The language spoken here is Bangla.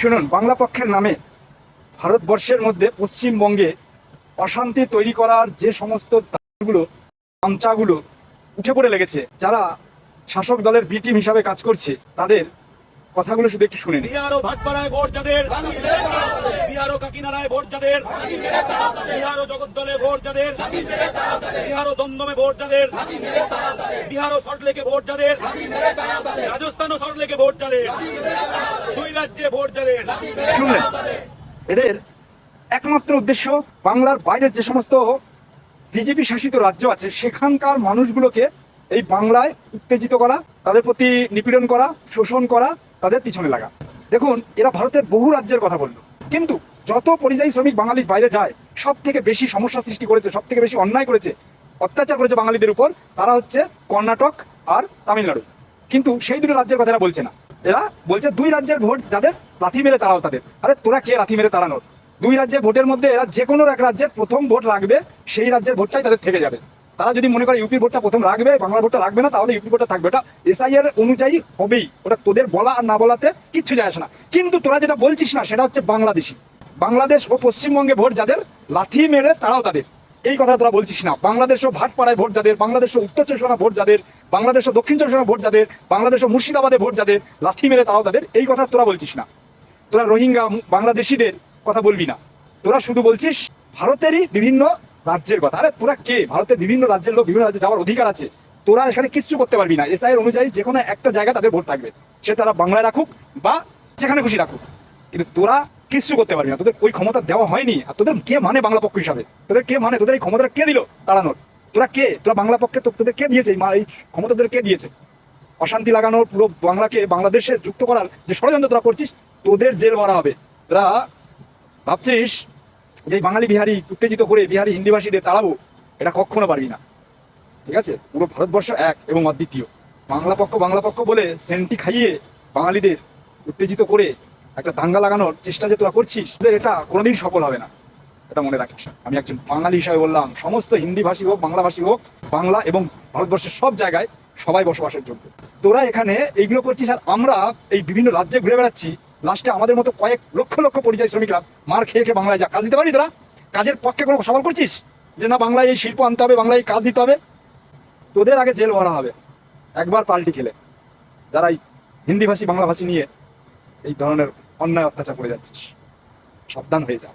শুনুন, বাংলা পক্ষের নামে ভারতবর্ষের মধ্যে পশ্চিমবঙ্গে অশান্তি তৈরি করার যে সমস্ত দাবিগুলো, চামচাগুলো উঠে পড়ে লেগেছে, যারা শাসক দলের বি টিম হিসাবে কাজ করছে, তাদের কথাগুলো শুধু একটু শুনে নিন। বিহারও ভাটপাড়ায় ভোট যাদের, বিহারও কাকিনাড়ায় ভোট যাদের, বিহারও জগদ্দলে ভোট যাদের, বিহারও দমদমে ভোট যাদের, বিহারও সল্টলেকে ভোট যাদের, রাজস্থানও সল্টলেকে ভোট যাদের, দুই রাজ্যে ভোট যাদের। শুনলেন, এদের একমাত্র উদ্দেশ্য বাংলার বাইরের যে সমস্ত বিজেপি শাসিত রাজ্য আছে সেখানকার মানুষগুলোকে এই বাংলায় উত্তেজিত করা, তাদের প্রতি নিপীড়ন করা, শোষণ করা, তাদের পিছনে লাগা। দেখুন, এরা ভারতের বহু রাজ্যের কথা বললো, কিন্তু যত পরিযায়ী শ্রমিক বাঙালি বাইরে যায়, সব থেকে বেশি সমস্যা সৃষ্টি করেছে, সব থেকে বেশি অন্যায় করেছে, অত্যাচার করেছে বাঙালিদের উপর, তারা হচ্ছে কর্ণাটক আর তামিলনাড়ু। কিন্তু সেই দুটো রাজ্যের কথা এরা বলছে না। এরা বলছে দুই রাজ্যের ভোট যাদের, লাথি মেরে তাড়াও তাদের। আরে তোরা কে লাথি মেরে তাড়ানোর? দুই রাজ্যের ভোটের মধ্যে এরা যে কোনো এক রাজ্যের প্রথম ভোট রাখবে, সেই রাজ্যের ভোটটাই তাদের থেকে যাবে। তারা যদি মনে করে ইউপি ভোটটা প্রথম রাখবে, বাংলা ভোটটা রাখবে না, তাহলে ইউপি ভোটটা থাকবে। ওটা এসআইআর অনুযায়ী হবেই, ওটা তোদের বলা আর না বলাতে কিচ্ছু যায় আসে না। কিন্তু তোরা যেটা বলছিস না, সেটা হচ্ছে বাংলাদেশি। বাংলাদেশ ও পশ্চিমবঙ্গে ভোট যাদের, লাথি মেরে তাড়াও তাদের, এই কথা তোরা বলছিস না। বাংলাদেশ ও ভাটপাড়ায় ভোট যাদের, বাংলাদেশ ও উত্তর চব্বিশ পরগনা ভোট যাদের, বাংলাদেশ ও দক্ষিণ চব্বিশ পরগনা ভোট যাদের, বাংলাদেশ ও মুর্শিদাবাদে ভোট যাদের, লাথি মেরে তাড়াও তাদের, এই কথা তোরা বলছিস না। তোরা রোহিঙ্গা বাংলাদেশিদের কথা বলবি না, তোরা শুধু বলছিস ভারতেরই বিভিন্ন রাজ্যের কথা। আরে তোরা কে? ভারতের বিভিন্ন রাজ্যের লোক বিভিন্ন রাজ্যে যাওয়ার অধিকার আছে, তোরা এখানে কিচ্ছু করতে পারবি না। এসআইয়ের অনুযায়ী যে কোনো একটা জায়গায় তাদের ভোট থাকবে, সে তারা বাংলায় রাখুক বা সেখানে খুশি রাখুক, কিন্তু তোরা কিচ্ছু করতে পারবি না। তোদের ওই ক্ষমতা দেওয়া হয়নি। আর তোদের কে মানে বাংলা পক্ষ হিসাবে? তোদের কে মানে? তোদের এই ক্ষমতাটা কে দিল তাড়ানোর? তোরা কে? তোরা বাংলা পক্ষে তোদের কে দিয়েছে এই ক্ষমতা? তোদের কে দিয়েছে? অশান্তি লাগানোর, পুরো বাংলাকে বাংলাদেশে যুক্ত করার যে ষড়যন্ত্র তোরা করছিস, তোদের জেল ভরা হবে। তোরা ভাবছিস যে বাঙালি বিহারি উত্তেজিত করে বিহারি হিন্দিভাষীদের তাড়াবো, এটা কখনো পারবি না। ঠিক আছে? পুরো ভারতবর্ষ এক এবং অদ্বিতীয়। বাংলা পক্ষ বলে সেন্টি খাইয়ে বাঙালিদের উত্তেজিত করে একটা দাঙ্গা লাগানোর চেষ্টা যে তোরা করছিস, তোদের এটা কোনোদিন সফল হবে না, এটা মনে রাখিস। আমি একজন বাঙালি হিসাবে বললাম, সমস্ত হিন্দিভাষী হোক, বাংলাভাষী হোক, বাংলা এবং ভারতবর্ষের সব জায়গায় সবাই বসবাসের যোগ্য। তোরা এখানে এইগুলো করছিস, আর আমরা এই বিভিন্ন রাজ্যে ঘুরে বেড়াচ্ছি। লাস্টে আমাদের মতো কয়েক লক্ষ লক্ষ পরিযায়ী শ্রমিকরা মার খেয়ে খেয়ে বাংলায় যা কাজ দিতে পারি। তোরা কাজের পক্ষে কোনো সওয়াল করছিস যে না, বাংলায় এই শিল্প আনতে হবে, বাংলায় কাজ দিতে হবে? তোদের আগে জেল ভরা হবে একবার পাল্টি খেলে, যারা এই হিন্দিভাষী বাংলাভাষী নিয়ে এই ধরনের অন্যায় অত্যাচার করে যাচ্ছিস। সাবধান হয়ে যা।